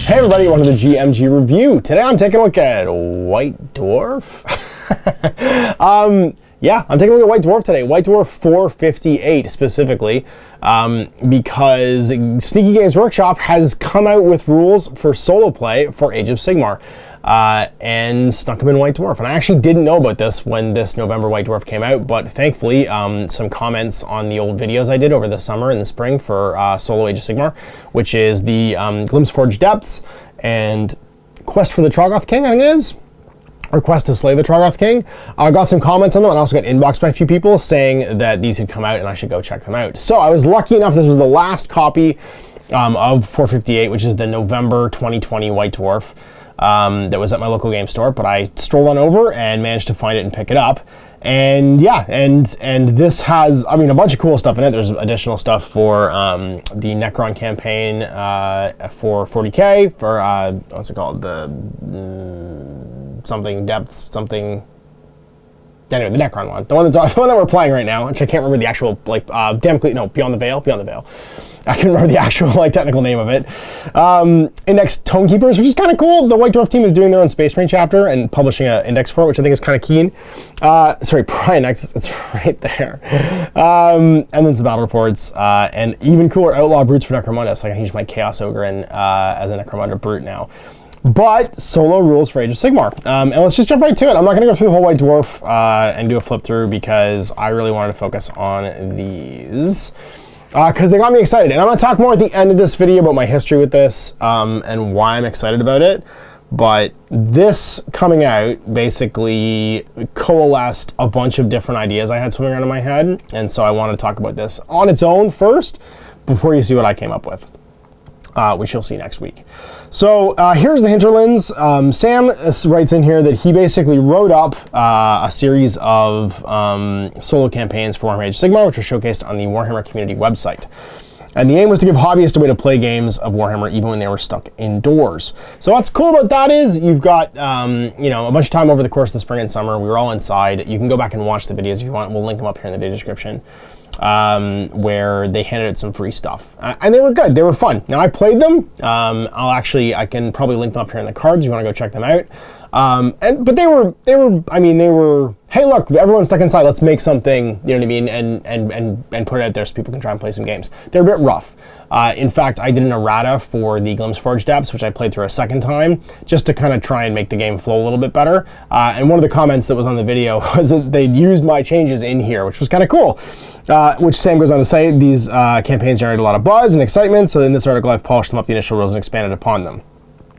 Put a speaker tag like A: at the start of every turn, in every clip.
A: Hey everybody, welcome to the GMG review. Today I'm taking a look at White Dwarf. Yeah, I'm taking a look at White Dwarf today. White Dwarf 458 specifically, because Sneaky Games Workshop has come out with rules for solo play for Age of Sigmar. And snuck them in White Dwarf. And I actually didn't know about this when this November White Dwarf came out, but thankfully some comments on the old videos I did over the summer and the spring for Solo Age of Sigmar, which is the Glimpseforge Depths and Quest for the Troggoth King, I think it is, or Quest to Slay the Troggoth King. I got some comments on them, and I also got inboxed by a few people saying that these had come out and I should go check them out. So I was lucky enough, this was the last copy of 458, which is the November 2020 White Dwarf. That was at my local game store, but I strolled on over and managed to find it and pick it up. And yeah, and this has, I mean, a bunch of cool stuff in it. There's additional stuff for the Necron campaign for 40k, for what's it called, the something depths, something. Anyway, the Necron one, the one that we're playing right now, which I can't remember the actual, Beyond the Veil. I can remember the actual, technical name of it. Index Tonekeepers, which is kind of cool. The White Dwarf team is doing their own Space Marine chapter and publishing an index for it, which I think is kind of keen. Sorry, Prime Nexus, it's right there. And then some battle reports, and even cooler Outlaw Brutes for Necromunda, so I can use my Chaos Ogre in as a Necromunda Brute now. But solo rules for Age of Sigmar. And let's just jump right to it. I'm not going to go through the whole White Dwarf and do a flip through because I really wanted to focus on these. Because they got me excited. And I'm going to talk more at the end of this video about my history with this and why I'm excited about it. But this coming out basically coalesced a bunch of different ideas I had swimming around in my head. And so I wanted to talk about this on its own first before you see what I came up with. Which you'll see next week. So here's the Hinterlands. Sam writes in here that he basically wrote up a series of solo campaigns for Warhammer Age of Sigmar, which were showcased on the Warhammer community website. And the aim was to give hobbyists a way to play games of Warhammer even when they were stuck indoors. So what's cool about that is you've got a bunch of time over the course of the spring and summer. We were all inside. You can go back and watch the videos if you want. We'll link them up here in the video description. Where they handed out some free stuff, and they were good. They were fun. Now I played them. I can probably link them up here in the cards. If you want to go check them out. But they were. Hey, look, everyone's stuck inside. Let's make something. You know what I mean? And put it out there so people can try and play some games. They're a bit rough. In fact, I did an errata for the Glimpseforge Depths, which I played through a second time, just to kind of try and make the game flow a little bit better. And one of the comments that was on the video was that they'd used my changes in here, which was kind of cool. Which Sam goes on to say, these campaigns generate a lot of buzz and excitement, so in this article I've polished them up the initial rules and expanded upon them.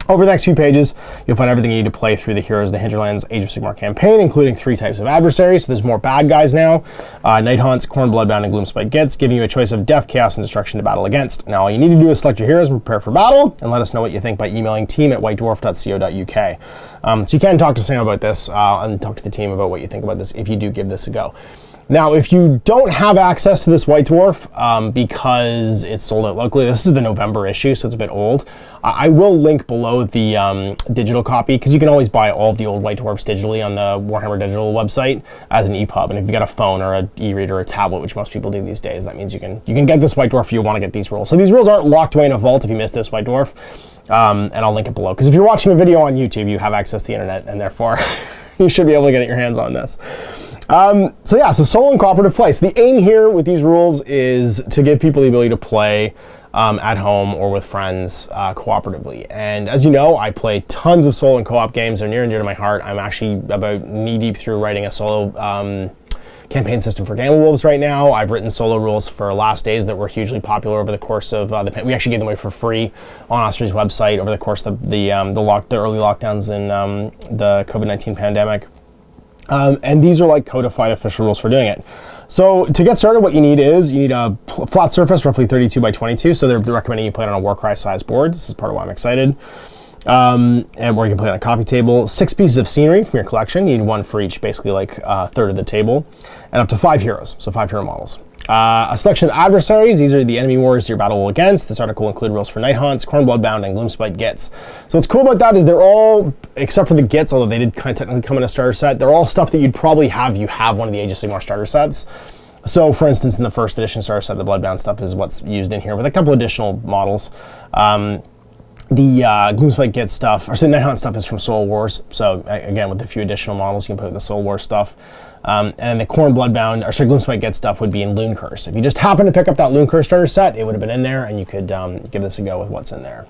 A: Over the next few pages, you'll find everything you need to play through the Heroes of the Hinterlands Age of Sigmar campaign, including 3 types of adversaries. So there's more bad guys now. Night Haunts, Khorne Bloodbound, and Gloomspite Gits, giving you a choice of death, chaos, and destruction to battle against. Now all you need to do is select your heroes and prepare for battle, and let us know what you think by emailing team@whitedwarf.co.uk. So you can talk to Sam about this, and talk to the team about what you think about this if you do give this a go. Now, if you don't have access to this White Dwarf because it's sold out locally, this is the November issue, so it's a bit old. I will link below the digital copy because you can always buy all of the old White Dwarfs digitally on the Warhammer digital website as an EPUB. And if you got a phone or an e-reader or a tablet, which most people do these days, that means you can get this White Dwarf if you want to get these rules. So these rules aren't locked away in a vault if you missed this White Dwarf, and I'll link it below. Because if you're watching a video on YouTube, you have access to the internet, and therefore you should be able to get your hands on this. So solo and cooperative play. So the aim here with these rules is to give people the ability to play at home or with friends cooperatively. And as you know, I play tons of solo and co-op games. They're near and dear to my heart. I'm actually about knee-deep through writing a solo campaign system for Gamble Wolves right now. I've written solo rules for Last Days that were hugely popular over the course of we actually gave them away for free on Osprey's website over the course of the early lockdowns in the COVID-19 pandemic. And these are like codified official rules for doing it. So to get started, what you need is a flat surface, roughly 32 by 22. So they're recommending you play it on a Warcry size board. This is part of why I'm excited. And where you can play on a coffee table. 6 pieces of scenery from your collection. You need 1 for each, basically like a third of the table. And up to 5 heroes, so 5 hero models. A selection of adversaries. These are the enemy warriors your battle will against. This article will include rules for Night Haunts, Khorne Bloodbound, and Gloomspite Gits. So what's cool about that is they're all, except for the Gits, although they did kind of technically come in a starter set, they're all stuff that you'd probably have. You have one of the Age of Sigmar starter sets. So for instance, in the first edition starter set, the Bloodbound stuff is what's used in here with a couple additional models. The Gloomspite Git stuff, or so the Nighthaunt stuff is from Soul Wars. So again, with a few additional models, you can put the Soul Wars stuff. And then the Khorne Bloodbound, or sorry, Gloomspite Git stuff would be in Loon Curse. If you just happen to pick up that Loon Curse starter set, it would have been in there, and you could give this a go with what's in there.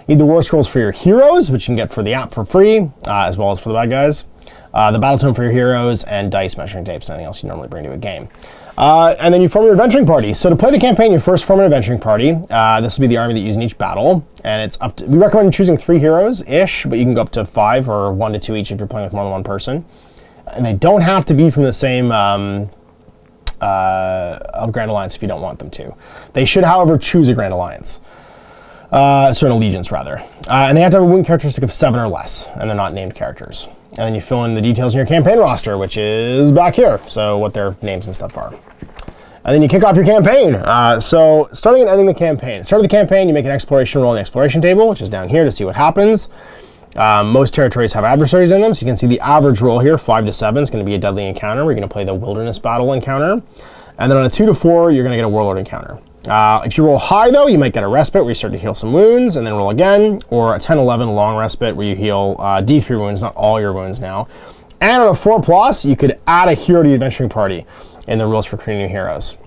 A: You need the War Scrolls for your heroes, which you can get for the app for free, as well as for the bad guys. The Battle Tome for your heroes, and dice, measuring tapes, and anything else you normally bring to a game. And then you form your adventuring party. So to play the campaign, you first form an adventuring party. This will be the army that you use in each battle. And it's up to, we recommend choosing 3 heroes-ish, but you can go up to 5 or 1 to 2 each if you're playing with more than one person. And they don't have to be from the same of Grand Alliance if you don't want them to. They should, however, choose a Grand Alliance. So an allegiance, rather. And they have to have a wound characteristic of 7 or less, and they're not named characters. And then you fill in the details in your campaign roster, which is back here, so what their names and stuff are. And then you kick off your campaign. So starting and ending the campaign. Start of the campaign, you make an exploration roll in the exploration table, which is down here to see what happens. Most territories have adversaries in them, so you can see the average roll here, 5 to 7, is going to be a deadly encounter. We're going to play the wilderness battle encounter. And then on a 2 to 4, you're going to get a warlord encounter. If you roll high, though, you might get a respite where you start to heal some wounds and then roll again, or a 10-11 long respite where you heal D3 wounds, not all your wounds now. And on a 4+, you could add a hero to the adventuring party in the rules for creating new heroes.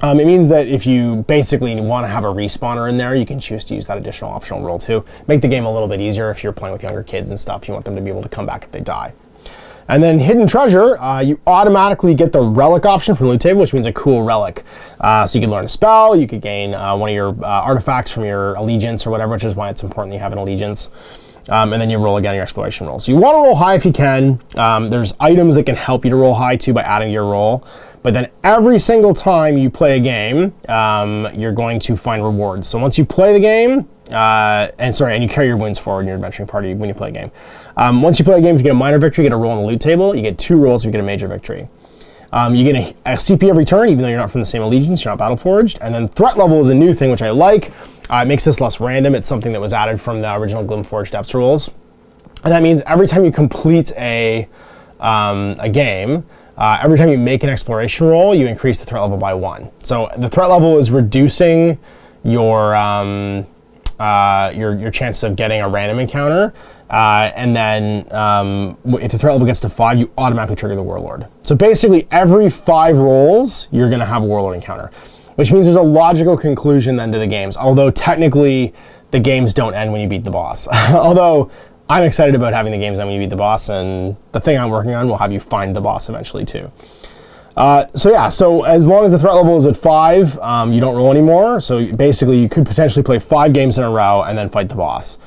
A: It means that if you basically want to have a respawner in there, you can choose to use that additional optional roll too. Make the game a little bit easier if you're playing with younger kids and stuff. You want them to be able to come back if they die. And then hidden treasure, you automatically get the relic option from the loot table, which means a cool relic. So you can learn a spell, you could gain one of your artifacts from your allegiance or whatever, which is why it's important that you have an allegiance. And then you roll again your exploration roll. So you want to roll high if you can. There's items that can help you to roll high too by adding to your roll. But then every single time you play a game, you're going to find rewards. So once you play the game, and you carry your wounds forward in your adventuring party when you play a game. Once you play a game, if you get a minor victory, you get a roll on the loot table. You get 2 rolls if you get a major victory. You get a CP every turn, even though you're not from the same allegiance, you're not battle forged. And then threat level is a new thing, which I like. It makes this less random. It's something that was added from the original Gloomforged Depths rules. And that means every time you complete a game, every time you make an exploration roll, you increase the threat level by 1. So the threat level is reducing your chance of getting a random encounter. And then if the threat level gets to 5, you automatically trigger the Warlord. So basically every 5 rolls, you're going to have a Warlord encounter, which means there's a logical conclusion then to the games, although technically the games don't end when you beat the boss. Although I'm excited about having the games end when you beat the boss, and the thing I'm working on will have you find the boss eventually too. So as long as the threat level is at 5, you don't roll anymore. So basically you could potentially play 5 games in a row and then fight the boss.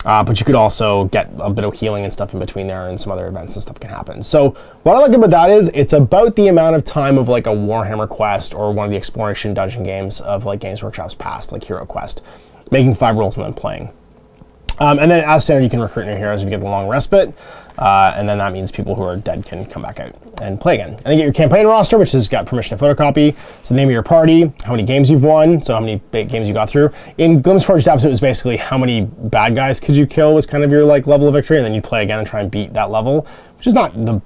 A: But you could also get a bit of healing and stuff in between there, and some other events and stuff can happen. So what I like about that is it's about the amount of time of like a Warhammer quest or one of the exploration dungeon games of like Games Workshop's past, like Hero Quest, making 5 rolls and then playing. And then as standard, you can recruit new heroes if you get the long respite. And then that means people who are dead can come back out and play again. And then you get your campaign roster, which has got permission to photocopy. So the name of your party, how many games you've won, so how many games you got through. In Gloomforged Depths, it was basically how many bad guys could you kill was kind of your like level of victory, and then you play again and try and beat that level, which is not the,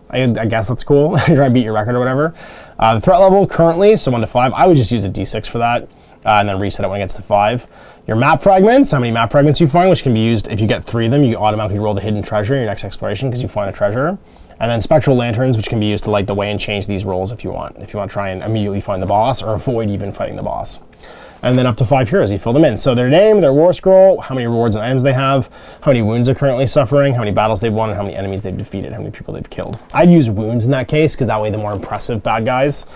A: I guess that's cool. Try and beat your record or whatever. The threat level currently, so 1 to 5, I would just use a D6 for that, and then reset it when it gets to 5. Your map fragments, how many map fragments you find, which can be used, if you get 3 of them, you automatically roll the hidden treasure in your next exploration because you find a treasure. And then spectral lanterns, which can be used to light the way and change these rolls if you want. If you want to try and immediately find the boss or avoid even fighting the boss. And then up to 5 heroes, you fill them in. So their name, their war scroll, how many rewards and items they have, how many wounds they're currently suffering, how many battles they've won, and how many enemies they've defeated, how many people they've killed. I'd use wounds in that case because that way the more impressive bad guys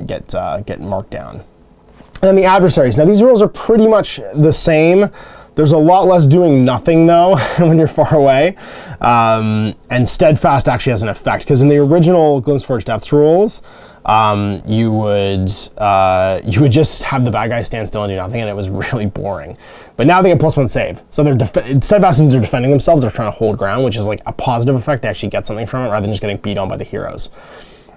A: get marked down. And then the adversaries. Now these rules are pretty much the same. There's a lot less doing nothing though when you're far away. And steadfast actually has an effect because in the original Gloomforged Depths rules, you would just have the bad guys stand still and do nothing, and it was really boring. But now they get +1 save. So they're steadfast as they're defending themselves, they're trying to hold ground, which is like a positive effect. They actually get something from it rather than just getting beat on by the heroes.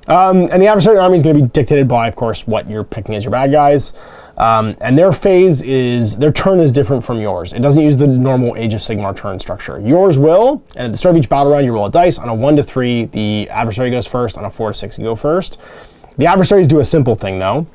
A: And the Adversary Army is going to be dictated by, of course, what you're picking as your bad guys. And their turn is different from yours. It doesn't use the normal Age of Sigmar turn structure. Yours will, and at the start of each battle round, you roll a dice. On a 1 to 3, the adversary goes first. On a 4 to 6, you go first. The adversaries do a simple thing, though.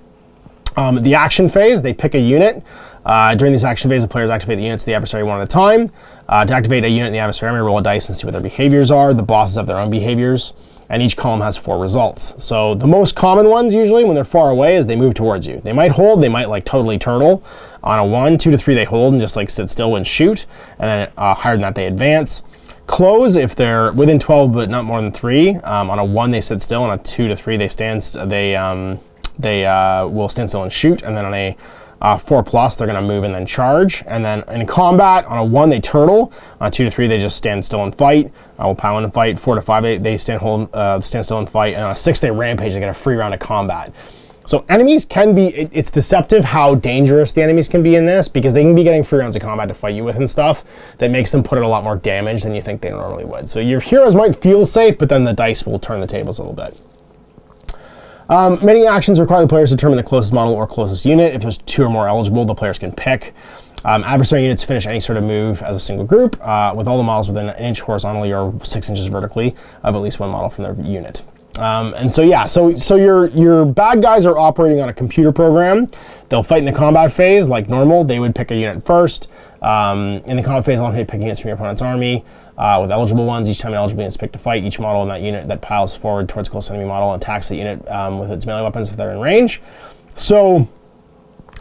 A: The action phase, they pick a unit. During this action phase, the players activate the units of the adversary one at a time. To activate a unit in the adversary army, roll a dice and see what their behaviors are. The bosses have their own behaviors, and each column has 4 results. So the most common ones usually when they're far away is they move towards you. They might hold, they might like totally turtle. On a 1, 2 to 3 they hold and just like sit still and shoot, and then higher than that they advance. Close if they're within 12 but not more than 3. On a 1 they sit still, on a 2 to 3 they will stand still and shoot, and then on a 4+, they're going to move and then charge. And then in combat, on a 1, they turtle. On a 2 to 3, they just stand still and fight. Will pile in and fight. 4 to 5, they stand still and fight. And on a 6, they rampage. They get a free round of combat. So enemies can be, it's deceptive how dangerous the enemies can be in this, because they can be getting free rounds of combat to fight you with and stuff that makes them put in a lot more damage than you think they normally would. So your heroes might feel safe, but then the dice will turn the tables a little bit. Many actions require the players to determine the closest model or closest unit. If there's 2 or more eligible, the players can pick. Adversary units finish any sort of move as a single group, with all the models within an inch horizontally or 6 inches vertically of at least 1 model from their unit. And so yeah, so your bad guys are operating on a computer program. They'll fight in the combat phase like normal. They would pick a unit first. In the combat phase, alternate picking units from your opponent's army with eligible ones. Each time an eligible unit is picked to fight, each model in that unit that piles forward towards close enemy model and attacks the unit with its melee weapons if they're in range. So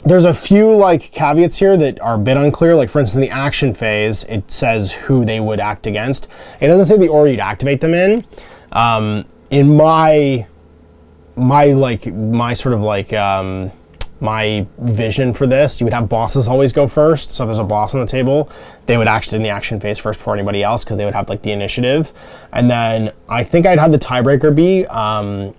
A: there's a few like caveats here that are a bit unclear. Like for instance, in the action phase, it says who they would act against. It doesn't say the order you'd activate them in. In my vision for this, you would have bosses always go first. So if there's a boss on the table, they would act in the action phase first before anybody else, because they would have like the initiative. And then I think I'd have the tiebreaker be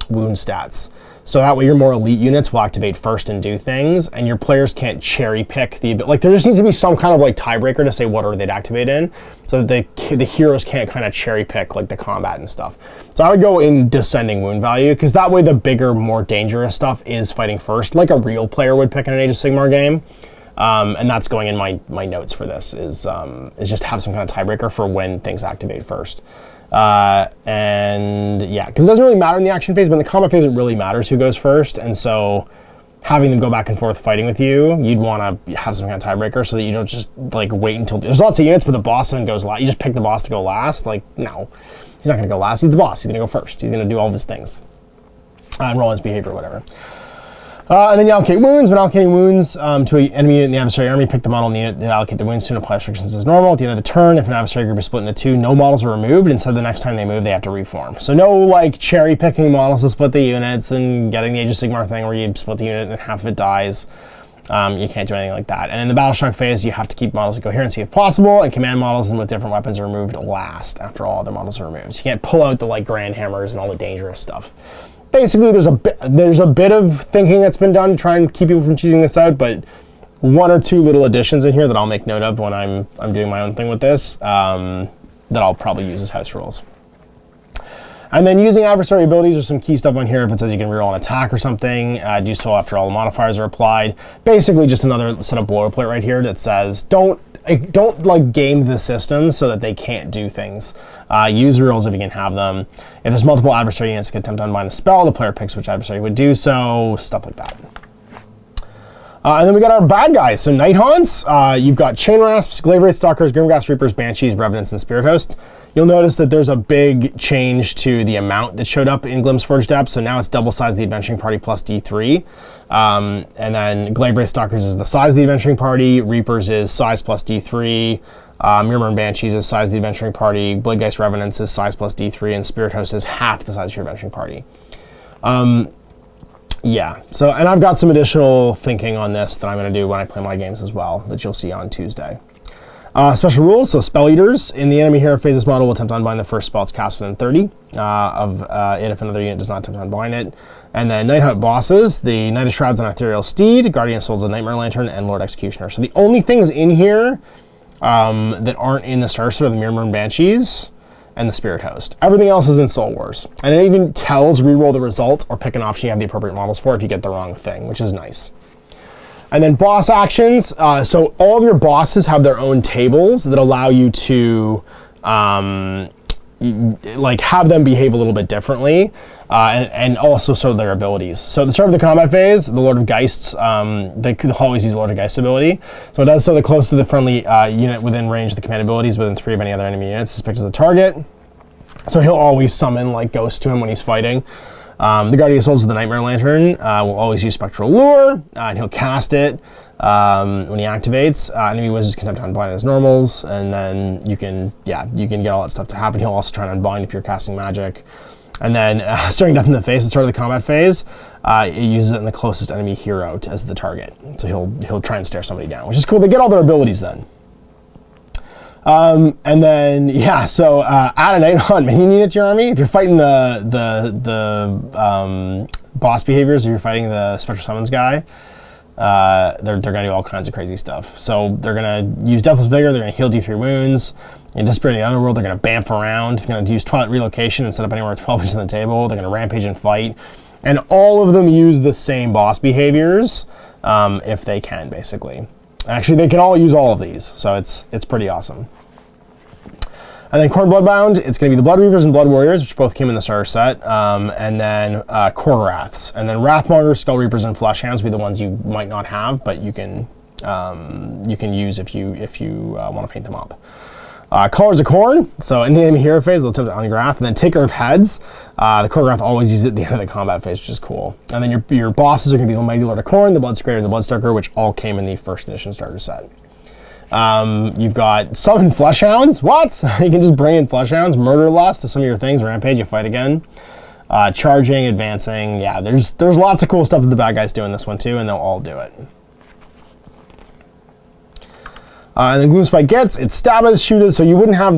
A: wound stats. So that way your more elite units will activate first and do things, and your players can't cherry pick like there just needs to be some kind of like tiebreaker to say what order they'd activate in, so that the heroes can't kind of cherry pick like the combat and stuff. So I would go in descending wound value, because that way the bigger, more dangerous stuff is fighting first, like a real player would pick in an Age of Sigmar game. And that's going in my notes for this is just have some kind of tiebreaker for when things activate first. And yeah, because it doesn't really matter in the action phase, but in the combat phase it really matters who goes first. And so having them go back and forth fighting with you, you'd want to have some kind of tiebreaker so that you don't just like wait until there's lots of units, but the boss then goes last. You just pick the boss to go last. Like, no, he's not going to go last. He's the boss. He's going to go first. He's going to do all of his things and roll his behavior or whatever. And then you allocate wounds. When allocating wounds to an enemy unit in the adversary army, pick the model in the unit that allocate the wounds to and apply restrictions as normal. At the end of the turn, if an adversary group is split into 2, no models are removed. Instead, the next time they move, they have to reform. So no like cherry picking models to split the units and getting the Age of Sigmar thing where you split the unit and half of it dies. You can't do anything like that. And in the battle shock phase, you have to keep models of coherency if possible, and command models and with different weapons are removed last after all other models are removed. So you can't pull out the like grand hammers and all the dangerous stuff. Basically, there's a bit of thinking that's been done to try and keep people from cheesing this out, but 1 or 2 little additions in here that I'll make note of when I'm doing my own thing with this that I'll probably use as house rules. And then using adversary abilities, there's some key stuff on here. If it says you can reroll an attack or something, do so after all the modifiers are applied. Basically, just another set of boilerplate right here that says don't like game the system so that they can't do things. Use rerolls if you can have them. If there's multiple adversary units that can attempt to unbind a spell, the player picks which adversary would do so, stuff like that. And then we got our bad guys. So Night Haunts, you've got Chain Rasps, Glaive Wraith Stalkers, Grimghast Reapers, Banshees, Revenants, and Spirit Hosts. You'll notice that there's a big change to the amount that showed up in Glimpse Forge Depth. So now it's double size the Adventuring Party plus D3. And then Glaive Wraith Stalkers is the size of the Adventuring Party, Reapers is size plus D3, Mirror and Banshees is size of the Adventuring Party, Bladegeist Revenants is size plus D3, and Spirit Host is half the size of your Adventuring Party. Yeah, so, and I've got some additional thinking on this that I'm going to do when I play my games as well, that you'll see on Tuesday. Special rules, so Spell Eaters. In the enemy hero phase, this model will attempt to unbind the first spell it's cast within 30 of it if another unit does not attempt to unbind it. And then Night Hunt bosses, the Knight of Shrouds and Ethereal Steed, Guardian Souls of Nightmare Lantern, and Lord Executioner. So the only things in here that aren't in the Star Set are the Mirror and Banshees and the Spirit Host. Everything else is in Soul Wars. And it even tells reroll the result or pick an option you have the appropriate models for if you get the wrong thing, which is nice. And then boss actions. So all of your bosses have their own tables that allow you to like have them behave a little bit differently, and also so their abilities. So at the start of the combat phase, the Lord of Geists, they could always use the Lord of Geist ability. So it does so the closest to the friendly unit within range of the command abilities within 3 of any other enemy units is picked as a target. So he'll always summon like ghosts to him when he's fighting. The Guardian Souls with the Nightmare Lantern will always use Spectral Lure, and he'll cast it when he activates. Enemy wizards can attempt to unbind his normals, and then you can get all that stuff to happen. He'll also try to unbind if you're casting magic. And then Staring Death in the Face at the start of the combat phase, it uses it in the closest enemy hero as the target. So he'll try and stare somebody down, which is cool. They get all their abilities then. And then so add a Night Hunt minion unit to your army. If you're fighting the boss behaviors, if you're fighting the Special Summons guy, they're gonna do all kinds of crazy stuff. So they're gonna use Deathless Vigor. They're gonna heal D3 wounds. In Disappear in the Underworld, they're gonna bamf around. They're gonna use Twilight Relocation and set up anywhere 12 inches on the table. They're gonna rampage and fight, and all of them use the same boss behaviors if they can, basically. Actually, they can all use all of these, so it's pretty awesome. And then Khorne Bloodbound, it's going to be the Blood Reavers and Blood Warriors, which both came in the starter set, and then Korgoraths. And then Wrathmongers, Skull Reapers, and Fleshhounds will be the ones you might not have, but you can use if you want to paint them up. Colors of Khorne, so in the enemy hero phase, they'll attempt on Grath, and then Taker of Heads. The Korgorath always use it at the end of the combat phase, which is cool. And then your bosses are going to be the Mighty Lord of Khorne, the Bloodscraper, and the Bloodstalker, which all came in the first edition starter set. You've got Summon Fleshhounds. What? You can just bring in Fleshhounds, Murder Lust to some of your things, Rampage, you fight again. Charging, advancing, there's lots of cool stuff that the bad guys do in this one too, and they'll all do it. And then Gloomspite gets its Stabbers, Shooters, so you wouldn't have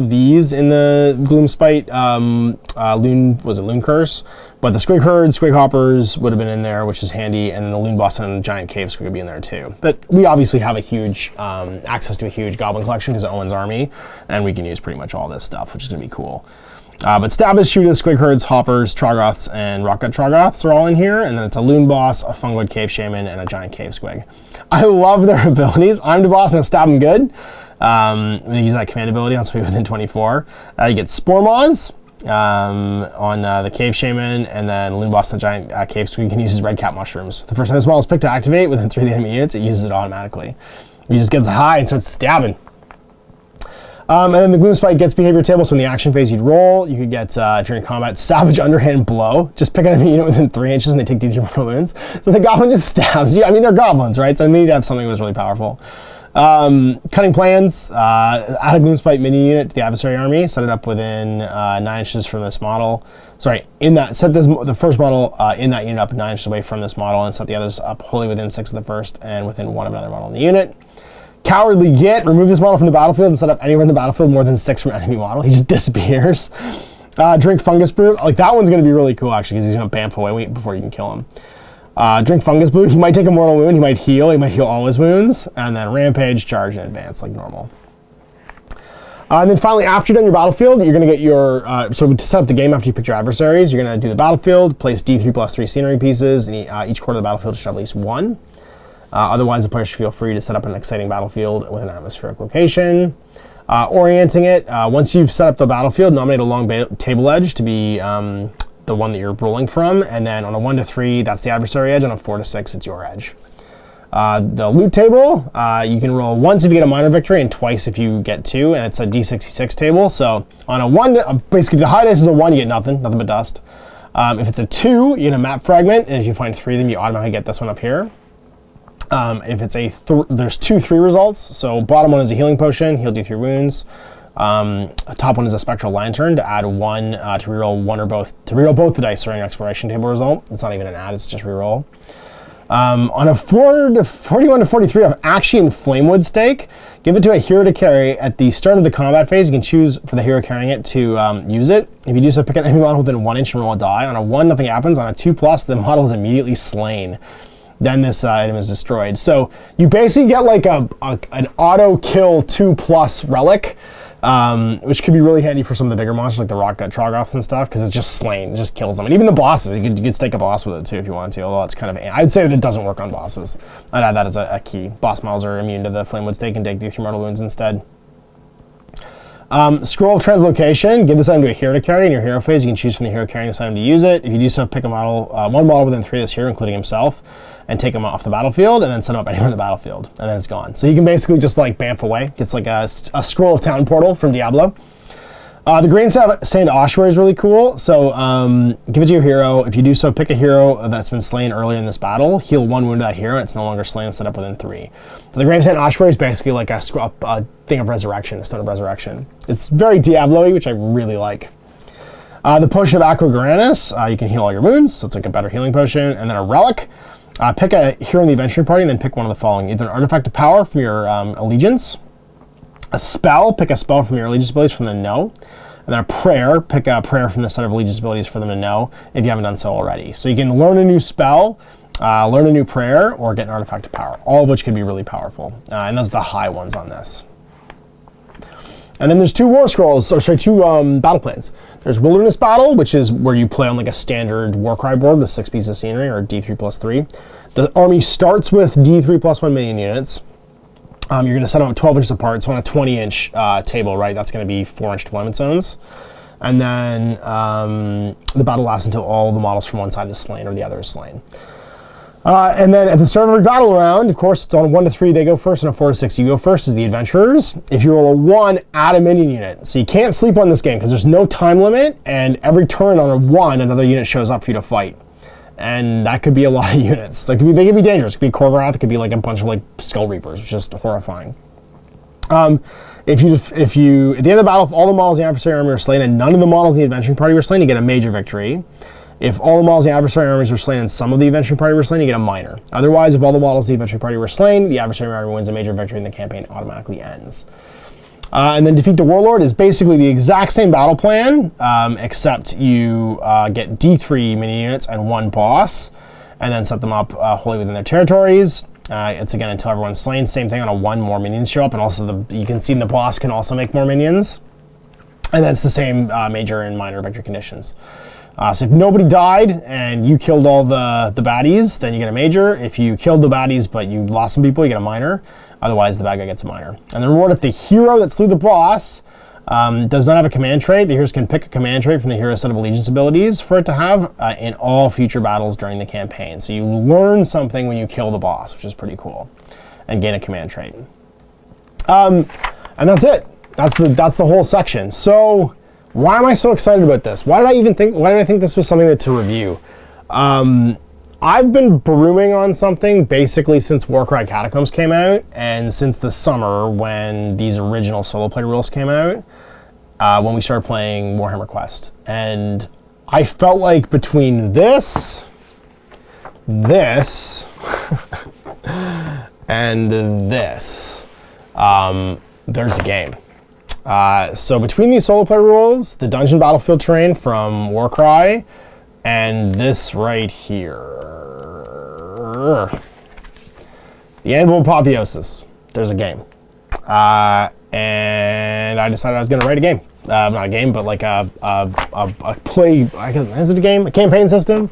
A: these in the Gloomspite Loon Curse, but the Squig Herds, Squig Hoppers would have been in there, which is handy, and then the Loon Boss and Giant Cave Squig would be in there too. But we obviously have a huge access to a huge Goblin collection because of Owen's army, and we can use pretty much all this stuff, which is going to be cool. But Stabbers, Shooters, Squig Herds, Hoppers, Troggoths, and Rockgut Troggoths are all in here, and then it's a Loon Boss, a Fungoid Cave Shaman, and a Giant Cave Squig. I love their abilities. I'm the boss and I'll stab them good. When they use that command ability on somebody within 24. You get Spore Maws on the Cave Shaman, and then Loon Boss and the Giant Cave Squig can use his Red Cap Mushrooms. The first time this model is picked to activate within 3 of the enemy units, it uses it automatically. He just gets high and starts stabbing. And then the Gloomspite gets behavior table, so in the action phase you'd roll. You could get, during combat, Savage Underhand Blow. Just pick an enemy unit within 3 inches and they take D3 mortal wounds. So the goblin just stabs you. I mean, they're goblins, right? So they need to have something that was really powerful. Cunning Plans, add a Gloomspite mini unit to the Adversary Army. Set it up within 9 inches from this model. Sorry, set the first model in that unit up 9 inches away from this model, and set the others up wholly within 6 of the first and within 1 of another model in the unit. Cowardly Git, remove this model from the battlefield and set up anywhere in the battlefield more than 6 from an enemy model. He just disappears. Drink Fungus Brew, like that one's going to be really cool actually because he's going to bamf away before you can kill him. Drink Fungus Brew, he might take a mortal wound, he might heal all his wounds, and then Rampage, Charge, and Advance like normal. And then finally, after you're done your battlefield, you're going to get your, so to set up the game after you pick your adversaries, you're going to do the battlefield, place D3+3 scenery pieces, and each corner of the battlefield should have at least 1. Otherwise, the player should feel free to set up an exciting battlefield with an atmospheric location. Orienting it, once you've set up the battlefield, nominate a long table edge to be the one that you're rolling from, and then on a 1 to 3, that's the adversary edge, on a 4 to 6, it's your edge. The loot table, you can roll once if you get a minor victory and twice if you get 2, and it's a D66 table. So on a 1, basically the high dice is a 1, you get nothing but dust. If it's a 2, you get a map fragment, and if you find 3 of them, you automatically get this one up here. If it's there's 2 3 results. So bottom one is a healing potion, heal D3 wounds. Top one is a spectral lantern to add 1 to reroll 1 or both the dice during an exploration table result. It's not even an add, it's just reroll. On a 41 to 43 of Axion Flamewood Stake, give it to a hero to carry. At the start of the combat phase, you can choose for the hero carrying it to use it. If you do so, pick an enemy model within 1 inch and roll a die. On a 1, nothing happens. On a 2+, the model is immediately slain. Then this item is destroyed. So you basically get like an auto kill 2+ relic, which could be really handy for some of the bigger monsters like the Rockgut Troggoths and stuff, because it's just slain, it just kills them. And even the bosses, you could stake a boss with it too if you want to, although it's kind of, I'd say that it doesn't work on bosses. I'd add that as a key. Boss models are immune to the Flamewood Stake and take D3 mortal wounds instead. Scroll of Translocation, give this item to a hero to carry. In your hero phase, you can choose from the hero carrying this item to use it. If you do so, pick a model, one model within 3 of this hero, including himself, and take him off the battlefield, and then set him up anywhere in the battlefield, and then it's gone. So you can basically just like bamf away. It's like a Scroll of Town portal from Diablo. The Green Sand Ossuary is really cool. So give it to your hero. If you do so, pick a hero that's been slain earlier in this battle, heal 1 wound to that hero, and it's no longer slain and set up within 3. So the Green Sand Ossuary is basically like a thing of resurrection, a stone of resurrection. It's very Diablo-y, which I really like. The Potion of Aqua Garanis, you can heal all your wounds, so it's like a better healing potion. And then a Relic. Pick a hero in the adventuring party, and then pick one of the following. Either an artifact of power from your allegiance, a spell, pick a spell from your allegiance abilities from the know, and then a prayer, pick a prayer from the set of allegiance abilities for them to know if you haven't done so already. So you can learn a new spell, learn a new prayer, or get an artifact of power, all of which can be really powerful. And those are the high ones on this. And then there's 2 war scrolls, or sorry, 2 battle plans. There's Wilderness Battle, which is where you play on like a standard Warcry board with 6 pieces of scenery, or D3+3. The army starts with D3+1 minion units. You're going to set them up 12 inches apart, so on a 20-inch table, right? That's going to be 4-inch deployment zones. And then the battle lasts until all the models from one side is slain or the other is slain. And then at the start of every battle round, of course, it's on a 1 to 3, they go first, and a 4 to 6, you go first as the adventurers. If you roll a 1, add a minion unit. So you can't sleep on this game because there's no time limit, and every turn on a 1, another unit shows up for you to fight. And that could be a lot of units. They could be dangerous. It could be Korgorath, it could be like a bunch of like Skull Reapers, which is just horrifying. If you, at the end of the battle, if all the models in the Adversary Army are slain and none of the models in the adventuring party were slain, you get a major victory. If all the models in the Adversary Armies were slain and some of the adventuring party were slain, you get a minor. Otherwise, if all the models in the adventuring party were slain, the Adversary Army wins a major victory and the campaign automatically ends. And then Defeat the Warlord is basically the exact same battle plan, except you get D3 mini units and 1 boss, and then set them up wholly within their territories. It's again until everyone's slain. Same thing on a 1, more minions show up, and also you can see the boss can also make more minions. And that's the same major and minor victory conditions. So if nobody died and you killed all the baddies, then you get a major. If you killed the baddies but you lost some people, you get a minor. Otherwise, the bad guy gets a minor. And the reward, if the hero that slew the boss does not have a command trait, the heroes can pick a command trait from the hero's set of allegiance abilities for it to have in all future battles during the campaign. So you learn something when you kill the boss, which is pretty cool, and gain a command trait. And that's it. That's the whole section. So why am I so excited about this? Why did I think this was something to review? I've been brewing on something basically since Warcry Catacombs came out, and since the summer when these original solo play rules came out, when we started playing Warhammer Quest. And I felt like between this, and this, there's a game. So between these solo play rules, the dungeon battlefield terrain from Warcry, and this right here, the Anvil of Apotheosis, there's a game. And I decided I was going to write a game. Not a game, but like a play, is it a game? A campaign system?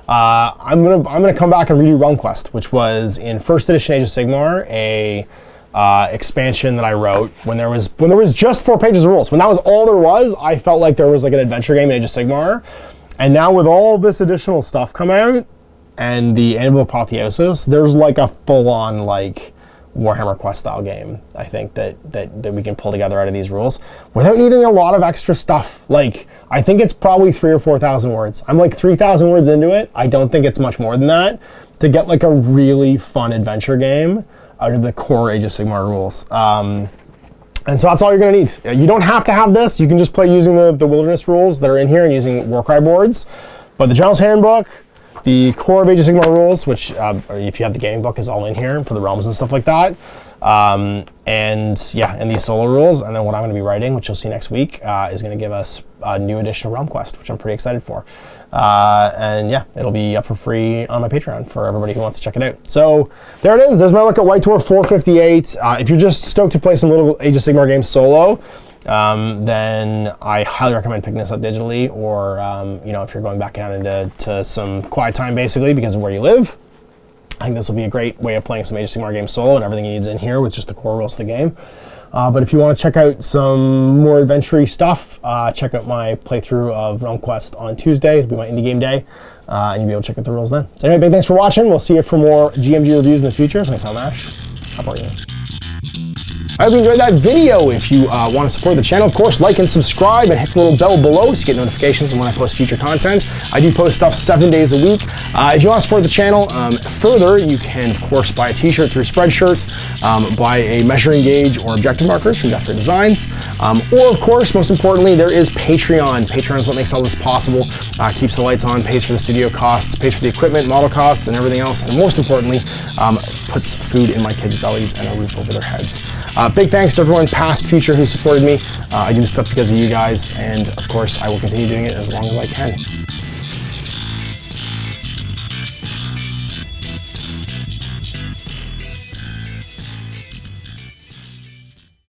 A: I'm gonna come back and redo Realm Quest, which was in first edition Age of Sigmar, a expansion that I wrote when there was just 4 pages of rules. When that was all there was, I felt like there was like an adventure game in Age of Sigmar. And now with all this additional stuff come out and the Anvil of Apotheosis, there's like a full-on like Warhammer Quest style game, I think, that we can pull together out of these rules without needing a lot of extra stuff. Like, I think it's probably 3,000 or 4,000 words. I'm like 3,000 words into it. I don't think it's much more than that to get like a really fun adventure game out of the core Age of Sigmar rules. And so that's all you're gonna need. You don't have to have this. You can just play using the wilderness rules that are in here and using Warcry boards. But the General's Handbook, the core of Age of Sigmar rules, which if you have the gaming book, is all in here for the realms and stuff like that. And these solo rules. And then what I'm gonna be writing, which you'll see next week, is gonna give us a new edition of Realm Quest, which I'm pretty excited for. And yeah, it'll be up for free on my Patreon for everybody who wants to check it out. So there it is. There's my look at White Dwarf 458. If you're just stoked to play some little Age of Sigmar games solo, then I highly recommend picking this up digitally, or if you're going back down into some quiet time, basically because of where you live. I think this will be a great way of playing some Age of Sigmar games solo, and everything you need is in here with just the core rules of the game. But if you want to check out some more adventure stuff, check out my playthrough of Realm Quest on Tuesday. It'll be my indie game day, and you'll be able to check out the rules then. So anyway, big thanks for watching. We'll see you for more GMG reviews in the future. So I'm Ash. How about you? I hope you enjoyed that video. If you want to support the channel, of course, like and subscribe and hit the little bell below to get notifications when I post future content. I do post stuff 7 days a week. If you want to support the channel further, you can, of course, buy a t-shirt through Spreadshirts, buy a measuring gauge or objective markers from Death Ray Designs, or, of course, most importantly, there is Patreon. Patreon is what makes all this possible, keeps the lights on, pays for the studio costs, pays for the equipment, model costs, and everything else, and most importantly, puts food in my kids' bellies and a roof over their heads. Big thanks to everyone past, future, who supported me. I do this stuff because of you guys, and of course I will continue doing it as long as I can.